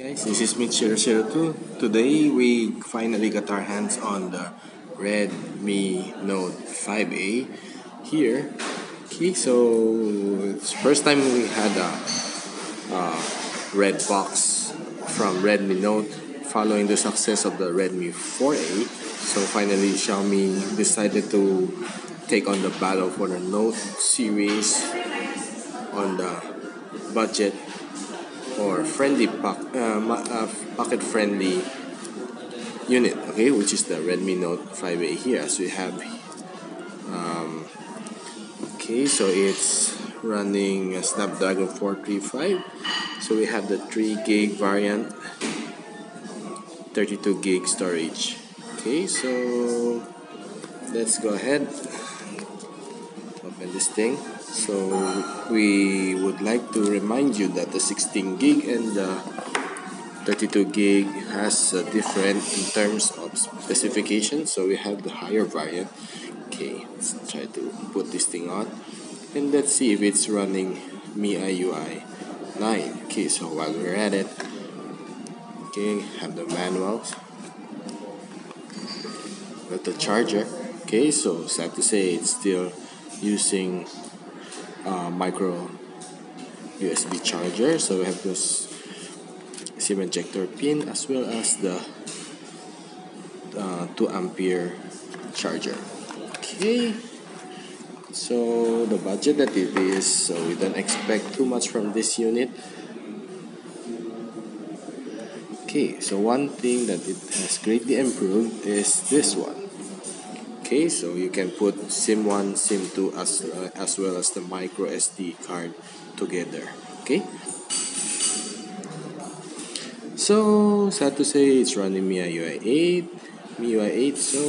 Guys, this is Mitch002. Today we finally got our hands on the Redmi Note 5A here. Okay, so it's first time we had a red box from Redmi Note following the success of the Redmi 4A. So finally Xiaomi decided to take on the battle for the Note series on the budget or pocket friendly unit, okay, which is the Redmi Note 5A here. As we have, okay, so it's running a Snapdragon 435. So we have the 3 gig variant, 32 gig storage. Okay, so let's go ahead, open this thing. So we would like to remind you that the 16 gig and the 32 gig has different in terms of specifications. So we have the higher variant. Okay, let's try to put this thing on and let's see if it's running MIUI 9. Okay, so while we're at it, okay, have the manuals, got the charger. Okay, so sad to say it's still using micro USB charger. So we have this SIM ejector pin as well as the 2 ampere charger. Okay, so the budget that it is, so we don't expect too much from this unit. Okay, so one thing that it has greatly improved is this one. Okay, so you can put SIM 1, SIM 2 as well as the micro SD card together. Okay, so sad to say it's running MIUI 8. So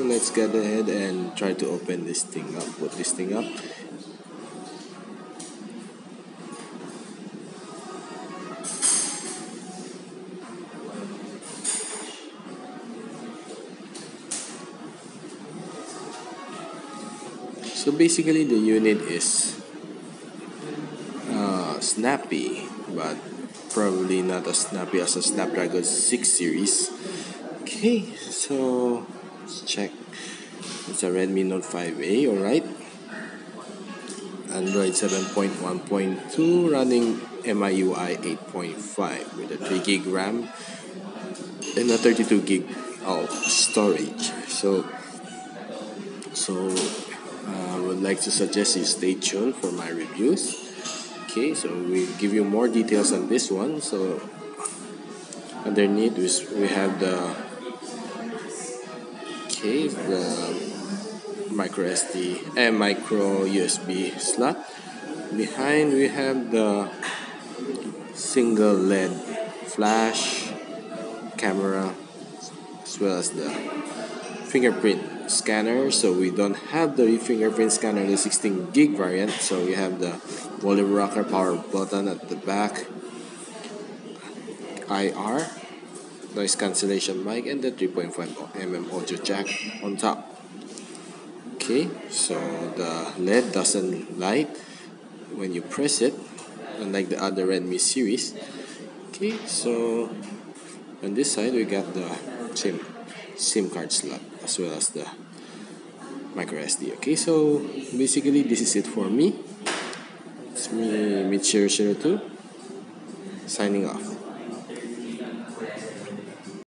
let's get ahead and try to open this thing up, put this thing up. So basically the unit is snappy, but probably not as snappy as a Snapdragon 6 series. Okay, so let's check. It's a Redmi Note 5A, alright. Android 7.1.2 running MIUI 8.5 with a 3 gig RAM and a 32 gig of storage. So I would like to suggest you stay tuned for my reviews. Okay, so we'll give you more details on this one. So underneath we have the micro SD and micro USB slot. Behind we have the single LED flash camera as well as the fingerprint scanner. So we don't have the fingerprint scanner in the 16 gig variant. So we have the volume rocker power button at the back, IR noise cancellation mic, and the 3.5mm audio jack on top. Okay, so the LED doesn't light when you press it, unlike the other Redmi series. Okay, so on this side we got the SIM card slot as well as the micro SD. Okay, so basically this is it for me. It's me, Mitch002, signing off.